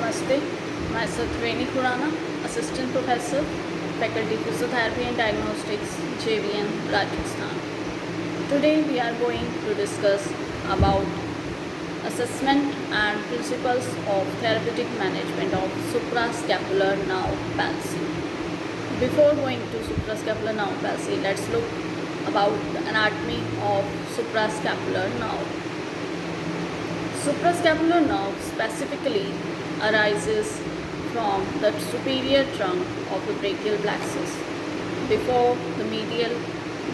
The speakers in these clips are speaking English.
Namaste. Myself Reni Khurana, Assistant Professor, Faculty Physiotherapy and Diagnostics, JVN, Rajasthan. Today we are going to discuss about assessment and principles of therapeutic management of suprascapular nerve palsy. Before going to suprascapular nerve palsy, let's look about the anatomy of suprascapular nerve. Suprascapular nerve specifically arises from the superior trunk of the brachial plexus before the medial,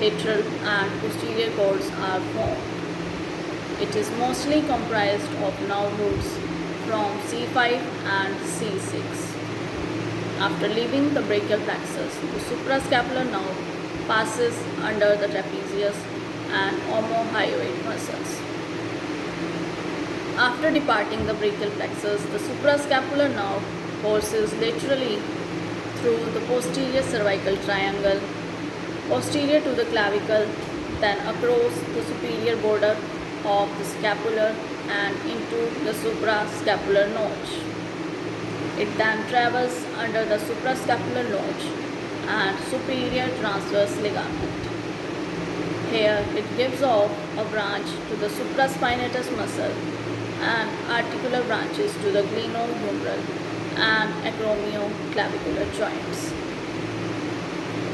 lateral and posterior cords are formed. It is mostly comprised of nerve roots from C5 and C6. After leaving the brachial plexus, the suprascapular nerve passes under the trapezius and omohyoid muscles. After departing the brachial plexus, the suprascapular nerve courses laterally through the posterior cervical triangle, posterior to the clavicle, then across the superior border of the scapula and into the suprascapular notch. It then travels under the suprascapular notch and superior transverse ligament. Here it gives off a branch to the supraspinatus muscle and articular branches to the glenohumeral and acromioclavicular joints.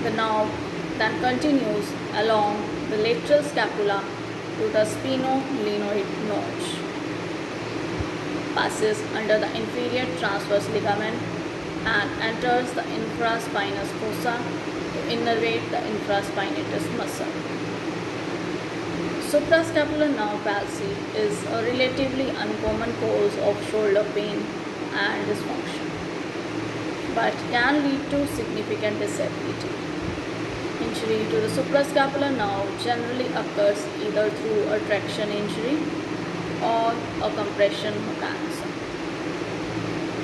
The nerve then continues along the lateral scapula to the sphenoglenoid notch, passes under the inferior transverse ligament and enters the infraspinous fossa to innervate the infraspinatus muscle. Suprascapular nerve palsy is a relatively uncommon cause of shoulder pain and dysfunction, but can lead to significant disability. Injury to the suprascapular nerve generally occurs either through a traction injury or a compression mechanism.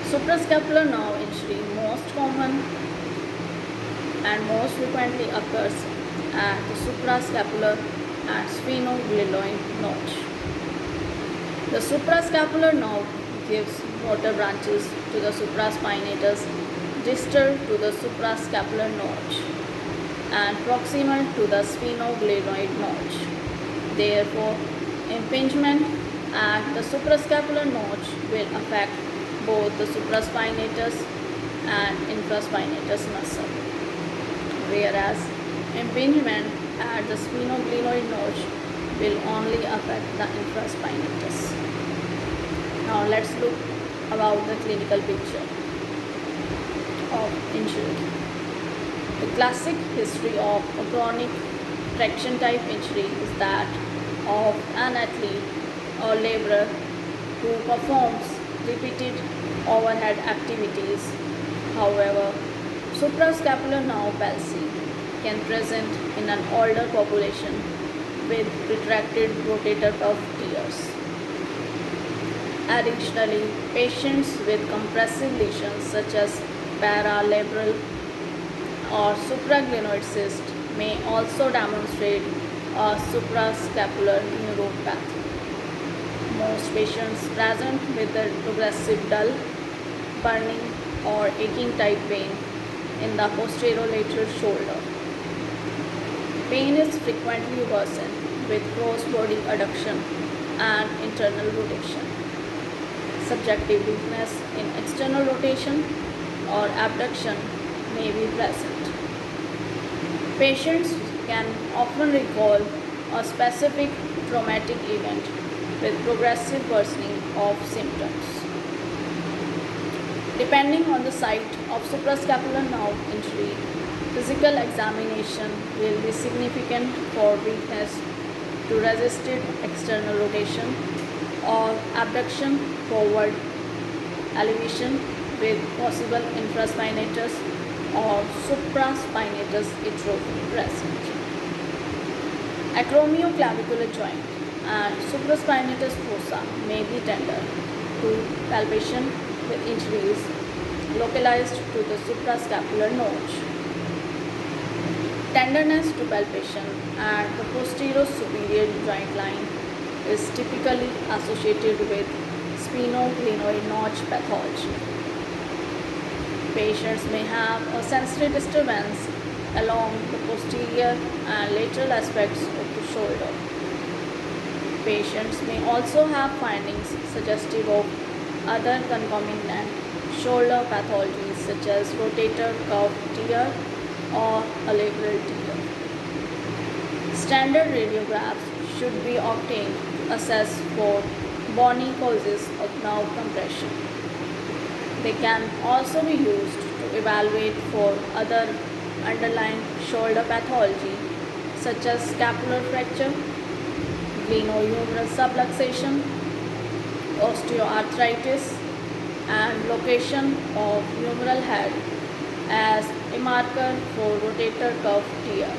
Suprascapular nerve injury most common and most frequently occurs at the suprascapular and sphenoglenoid notch. The suprascapular nerve gives motor branches to the supraspinatus distal to the suprascapular notch and proximal to the sphenoglenoid notch. Therefore, impingement at the suprascapular notch will affect both the supraspinatus and infraspinatus muscle, whereas impingement at the sphenoglenoid notch will only affect the infraspinatus. Now let's look about the clinical picture of injury. The classic history of a chronic traction type injury is that of an athlete or laborer who performs repeated overhead activities. However, suprascapular nerve palsy can present in an older population with retracted rotator cuff tears. Additionally, patients with compressive lesions such as paralabral or supraglenoid cyst may also demonstrate a suprascapular neuropathy. Most patients present with a progressive dull, burning or aching type pain in the posterolateral shoulder. Pain is frequently worsened with cross-body adduction and internal rotation. Subjective weakness in external rotation or abduction may be present. Patients can often recall a specific traumatic event with progressive worsening of symptoms. Depending on the site of suprascapular nerve injury, physical examination will be significant for weakness to resisted external rotation or abduction forward elevation with possible infraspinatus or supraspinatus atrophy present. Acromioclavicular joint and supraspinatus fossa may be tender to palpation with injuries localized to the suprascapular notch. Tenderness to palpation at the posterior superior joint line is typically associated with sphenoglenoid notch pathology. Patients may have a sensory disturbance along the posterior and lateral aspects of the shoulder. Patients may also have findings suggestive of other concomitant shoulder pathologies such as rotator cuff tear or a labral tear. Standard radiographs should be obtained to assess for bony causes of nerve compression. They can also be used to evaluate for other underlying shoulder pathology such as scapular fracture, glenohumeral subluxation, osteoarthritis, and location of humeral head as a marker for rotator cuff tear.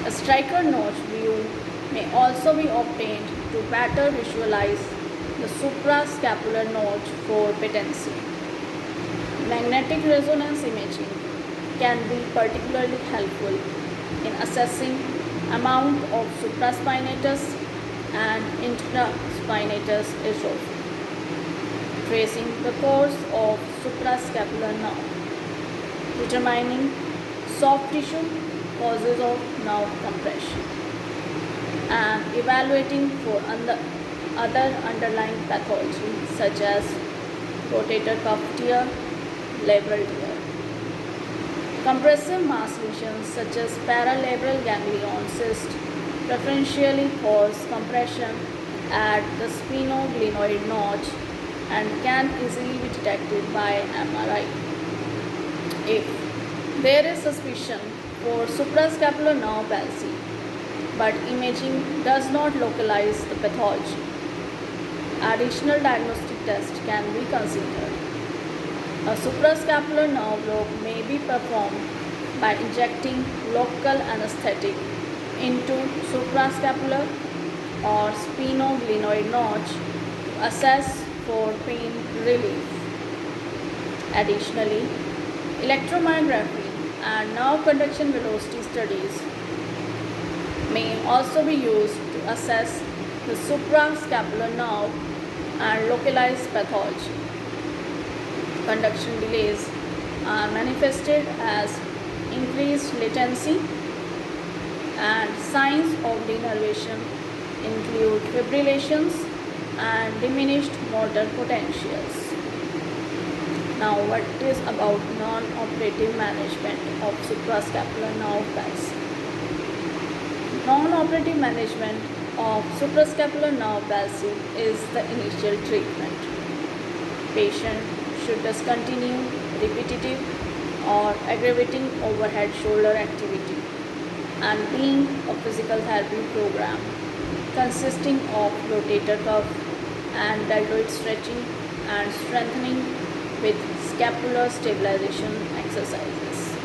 A Stryker notch view may also be obtained to better visualize the suprascapular notch for patency. Magnetic resonance imaging can be particularly helpful in assessing amount of supraspinatus and infraspinatus atrophy, tracing the course of suprascapular nerve, determining soft tissue causes of nerve compression, and evaluating for other underlying pathology such as rotator cuff tear, labral tear. Compressive mass lesions such as paralabral ganglion cyst preferentially cause compression at the sphenoglenoid notch and can easily be detected by MRI. If there is suspicion for suprascapular nerve palsy, but imaging does not localize the pathology, additional diagnostic tests can be considered. A suprascapular nerve block may be performed by injecting local anesthetic into suprascapular or sphenoglenoid notch to assess for pain relief. Additionally, electromyography and nerve conduction velocity studies may also be used to assess the suprascapular nerve and localize pathology. Conduction delays are manifested as increased latency, and signs of denervation include fibrillations and diminished motor potentials. Now, what is about non-operative management of suprascapular nerve palsy? Non-operative management of suprascapular nerve palsy is the initial treatment. Patient should discontinue repetitive or aggravating overhead shoulder activity and being a physical therapy program consisting of rotator cuff and deltoid stretching and strengthening with scapular stabilization exercises.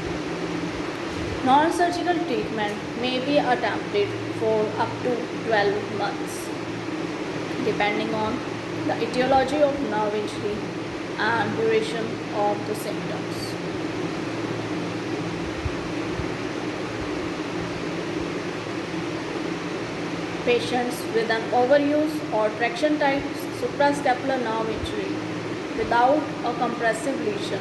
Non-surgical treatment may be attempted for up to 12 months, depending on the etiology of nerve injury and duration of the symptoms. Patients with an overuse or traction type suprascapular nerve injury without a compressive lesion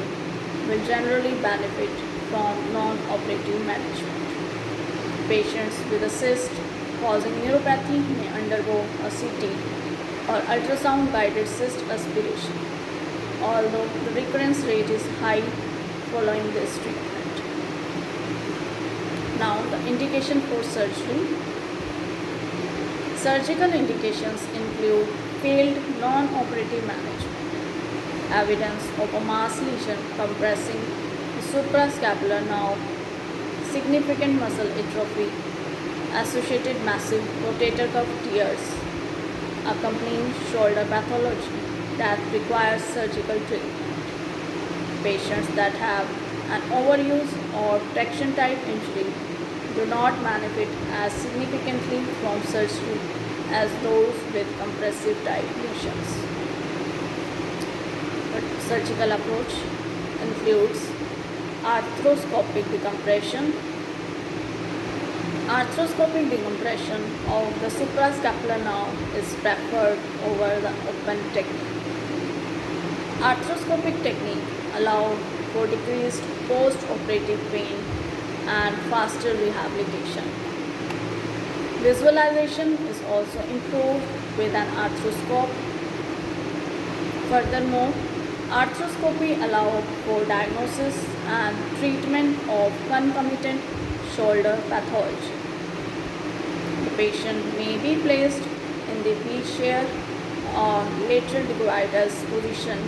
will generally benefit from non-operative management. Patients with a cyst causing neuropathy may undergo a CT or ultrasound guided cyst aspiration, although the recurrence rate is high following this treatment. Now, the indication for surgery. Surgical indications include failed non-operative management, evidence of a mass lesion compressing the suprascapular nerve, significant muscle atrophy, associated massive rotator cuff tears, accompanying shoulder pathology that requires surgical treatment. Patients that have an overuse or traction type injury do not benefit as significantly from surgery as those with compressive type lesions. But surgical approach includes arthroscopic decompression, Arthroscopic decompression of the suprascapular nerve is preferred over the open technique. Arthroscopic technique allows for decreased post-operative pain and faster rehabilitation. Visualization is also improved with an arthroscope. Furthermore, arthroscopy allows for diagnosis and treatment of concomitant shoulder pathology. The patient may be placed in the V chair or lateral decubitus position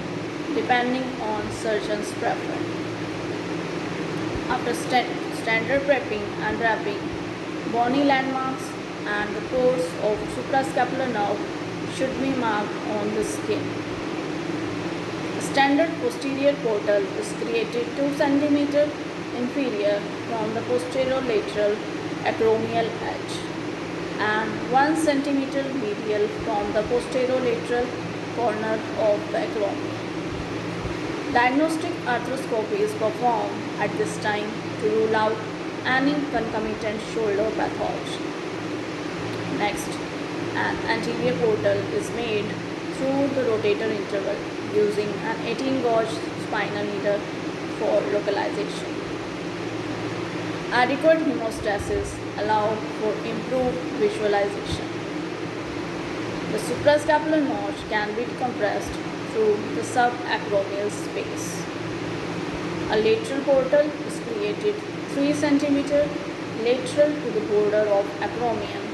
depending on surgeon's preference. After standard prepping and wrapping, bony landmarks and the course of suprascapular nerve should be marked on the skin. A standard posterior portal is created 2 cm inferior from the posterolateral acromial edge and 1 cm medial from the posterolateral corner of the acromion. Diagnostic arthroscopy is performed at this time to rule out any concomitant shoulder pathology. Next, an anterior portal is made through the rotator interval using an 18-gauge spinal needle for localization. Adequate hemostasis allows for improved visualization. The suprascapular notch can be decompressed through the subacromial space. A lateral portal is created 3 cm lateral to the border of acromion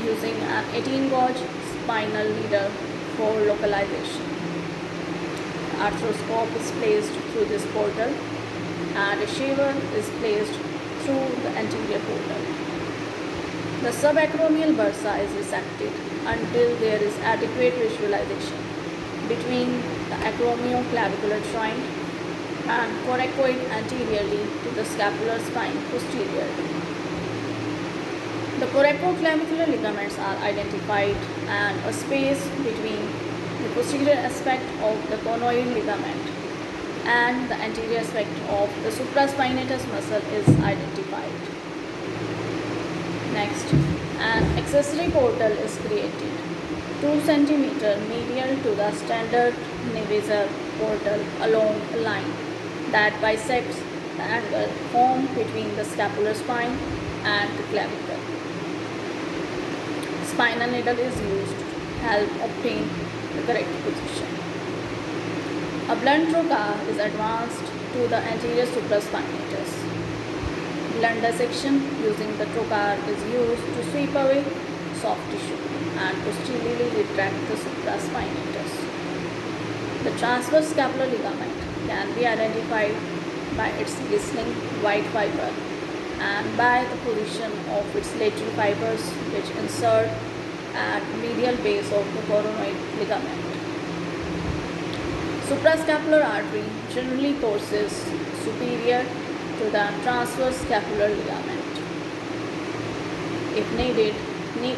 using an 18-gauge spinal needle for localization. The arthroscope is placed through this portal and a shaver is placed through the anterior portal. The subacromial bursa is resected until there is adequate visualization between the acromioclavicular joint and coracoid anteriorly to the scapular spine posteriorly. The coracoclavicular ligaments are identified and a space between the posterior aspect of the conoid ligament and the anterior aspect of the supraspinatus muscle is identified. Next, an accessory portal is created 2 cm medial to the standard navicular portal along a line that bisects the angle formed between the scapular spine and the clavicle. Spinal needle is used to help obtain the correct position. A blunt trocar is advanced to the anterior supraspinatus. Blunt dissection using the trocar is used to sweep away soft tissue and posteriorly retract the supraspinatus. The transverse scapular ligament can be identified by its glistening white fiber and by the position of its lateral fibers which insert at medial base of the coronoid ligament. Suprascapular artery generally courses superior to the transverse scapular ligament. If needed, knee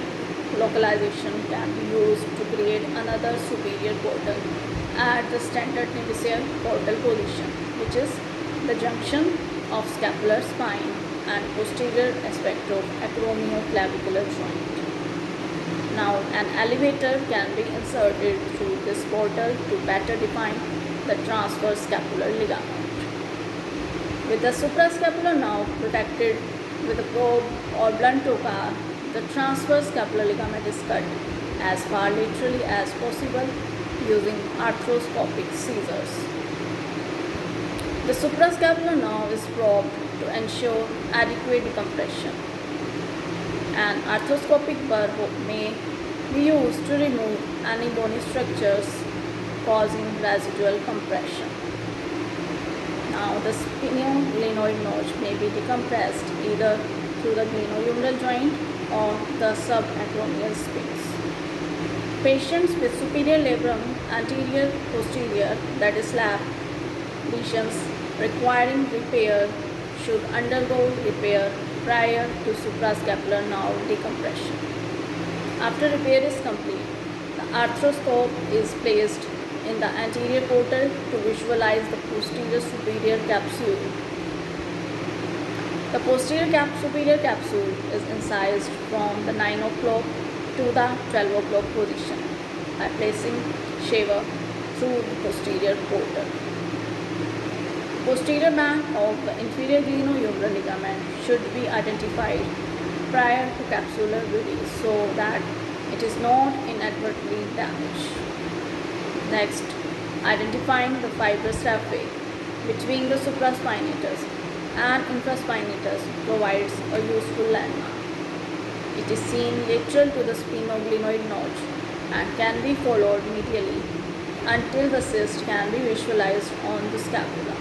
localization can be used to create another superior portal at the standard navicular portal position, which is the junction of scapular spine and posterior aspect of acromioclavicular joint. Now, an elevator can be inserted through this portal to better define the transverse scapular ligament. With the suprascapular nerve protected with a probe or blunt trocar, the transverse scapular ligament is cut as far laterally as possible using arthroscopic scissors. The suprascapular nerve is probed to ensure adequate decompression. An arthroscopic burr may be used to remove any bony structures causing residual compression. Now, the sphenoglenoid notch may be decompressed either through the glenohumeral joint or the subacromial space. Patients with superior labrum anterior posterior, that is SLAP, lesions requiring repair should undergo repair prior to suprascapular nerve decompression. After repair is complete, the arthroscope is placed in the anterior portal to visualize the posterior superior capsule. The superior capsule is incised from the 9 o'clock to the 12 o'clock position by placing shaver through the posterior portal. Posterior band of the inferior glenohumeral ligament should be identified prior to capsular release so that it is not inadvertently damaged. Next, identifying the fibrous raphe between the supraspinatus and infraspinatus provides a useful landmark. It is seen lateral to the sphenoglenoid notch and can be followed medially until the cyst can be visualized on the scapula.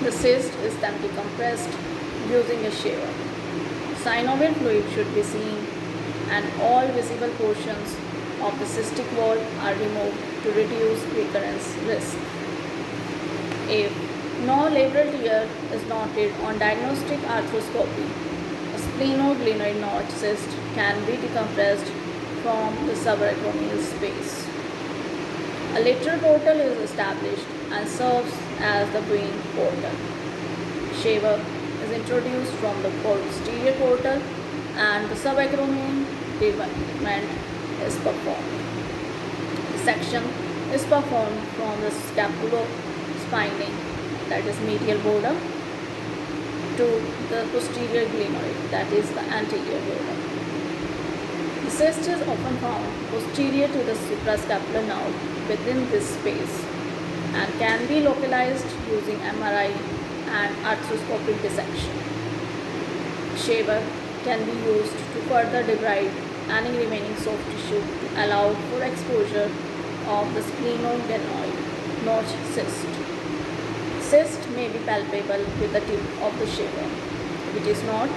The cyst is then decompressed using a shaver. Synovial fluid should be seen and all visible portions of the cystic wall are removed to reduce recurrence risk. If no labral tear is noted on diagnostic arthroscopy, a splenoglenoid notch cyst can be decompressed from the subacromial space. A lateral portal is established and serves as the Green portal. Shaver is introduced from the posterior portal and the subacromial development is performed. Dissection is performed from the scapulospinae, that is medial border, to the posterior glenoid, that is the anterior border. The cyst is often found posterior to the suprascapular nerve within this space and can be localized using MRI and arthroscopic dissection. Shaver can be used to further debride any remaining soft tissue to allow for exposure of the splenoglenoid notch cyst. Cyst may be palpable with the tip of the shaver. If it is not,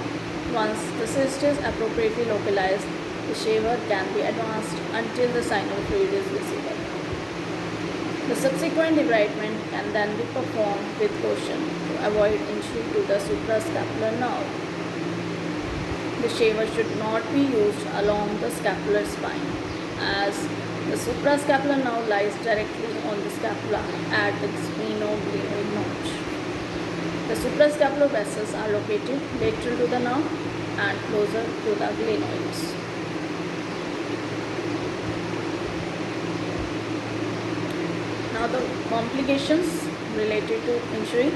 once the cyst is appropriately localized, the shaver can be advanced until the synovial fluid is visible. The subsequent debridement can then be performed with caution to avoid injury to the suprascapular nerve. The shaver should not be used along the scapular spine, as the suprascapular nerve lies directly on the scapula at the sphenoglenoid notch. The suprascapular vessels are located lateral to the nerve and closer to the glenoids. Now the complications related to injury.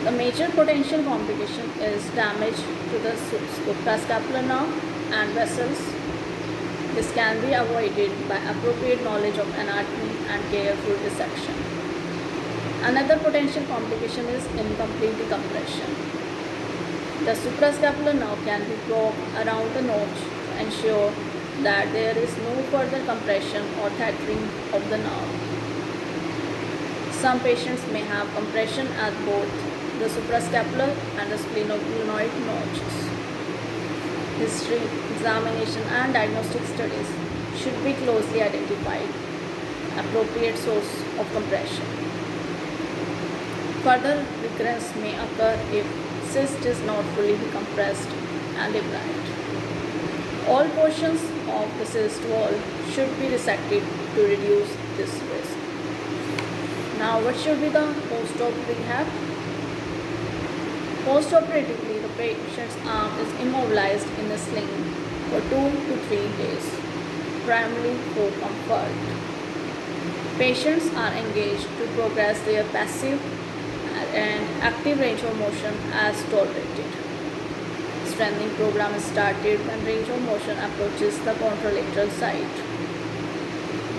The major potential complication is damage to the suprascapular nerve and vessels. This can be avoided by appropriate knowledge of anatomy and careful dissection. Another potential complication is incomplete decompression. The suprascapular nerve can be broken around the notch to ensure that there is no further compression or tethering of the nerve. Some patients may have compression at both the suprascapular and the splenoglenoid notches. History, examination and diagnostic studies should be closely identified. Appropriate source of compression. Further recurrence may occur if cyst is not fully decompressed and debride. All portions of the cyst wall should be resected to reduce this risk. Now, what should be the post-op rehab? Post-operatively, the patient's arm is immobilized in a sling for 2 to 3 days, primarily for comfort. Patients are engaged to progress their passive and active range of motion as tolerated. Strengthening program is started when range of motion approaches the contralateral site,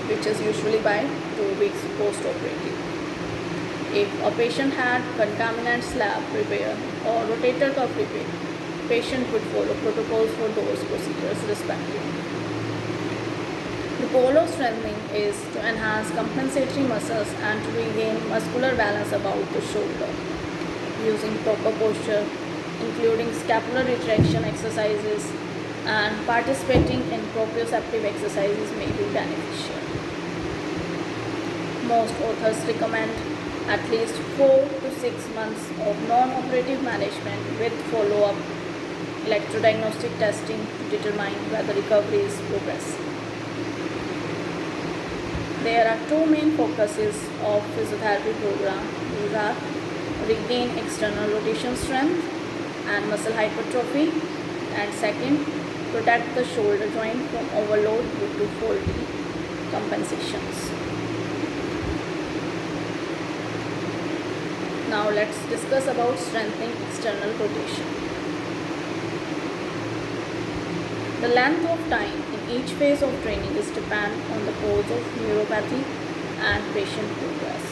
which is usually by 2 weeks post-operative. If a patient had concomitant slab repair or rotator cuff repair, patient would follow protocols for those procedures respectively. The goal of strengthening is to enhance compensatory muscles and to regain muscular balance about the shoulder. Using proper posture, including scapular retraction exercises and participating in proprioceptive exercises may be beneficial. Most authors recommend at least 4 to 6 months of non-operative management with follow-up electrodiagnostic testing to determine whether recovery is progressing. There are 2 main focuses of physiotherapy program. These are regain external rotation strength and muscle hypertrophy. And second, protect the shoulder joint from overload due to faulty compensations. Now let's discuss about strengthening external rotation. The length of time in each phase of training is dependent on the cause of neuropathy and patient progress.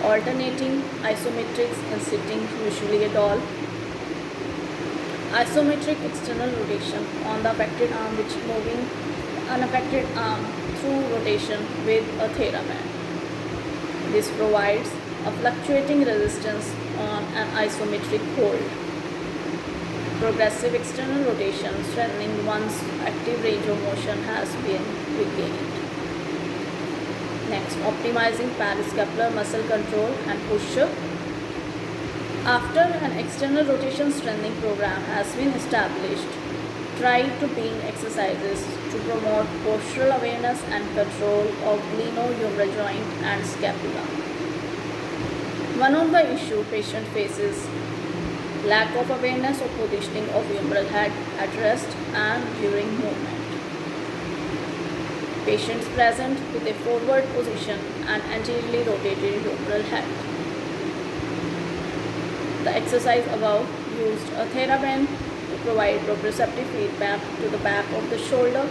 Alternating isometrics in sitting, usually a doll. Isometric external rotation on the affected arm, which moving unaffected arm through rotation with a TheraBand. This provides a fluctuating resistance on an isometric hold. Progressive external rotation, strengthening one's active range of motion, has been regained. Next, optimizing periscapular muscle control and push-up. After an external rotation strengthening program has been established, try to beam exercises to promote postural awareness and control of glenohumeral joint and scapula. One of the issues patient faces lack of awareness of positioning of humeral head at rest and during movement. Patients present with a forward position and anteriorly rotated humeral head. The exercise above used a TheraBand to provide proprioceptive feedback to the back of the shoulder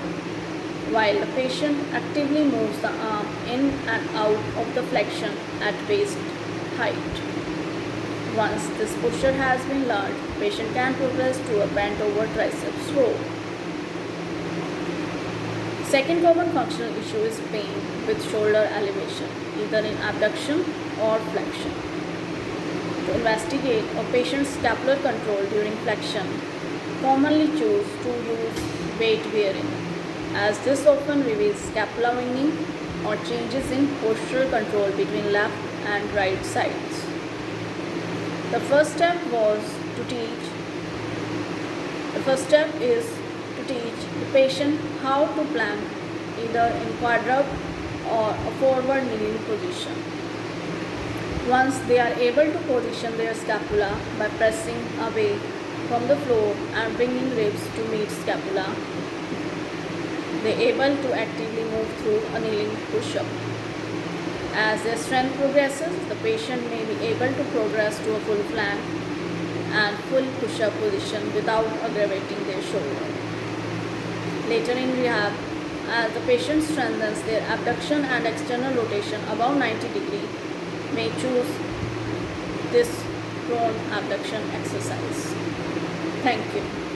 while the patient actively moves the arm in and out of the flexion at waist height. Once this posture has been learned, patient can progress to a bent over triceps row. Second common functional issue is pain with shoulder elevation, either in abduction or flexion. To investigate a patient's scapular control during flexion, commonly choose to use weight bearing, as this often reveals scapula winging or changes in postural control between left and right sides. The first step is to teach the patient how to plank either in quadruped or a forward kneeling position. Once they are able to position their scapula by pressing away from the floor and bringing ribs to meet scapula, they are able to actively move through a kneeling push-up. As their strength progresses, the patient may be able to progress to a full plank and full push-up position without aggravating their shoulder. Later in rehab, as the patient strengthens their abduction and external rotation above 90 degrees, may choose this prone abduction exercise. Thank you.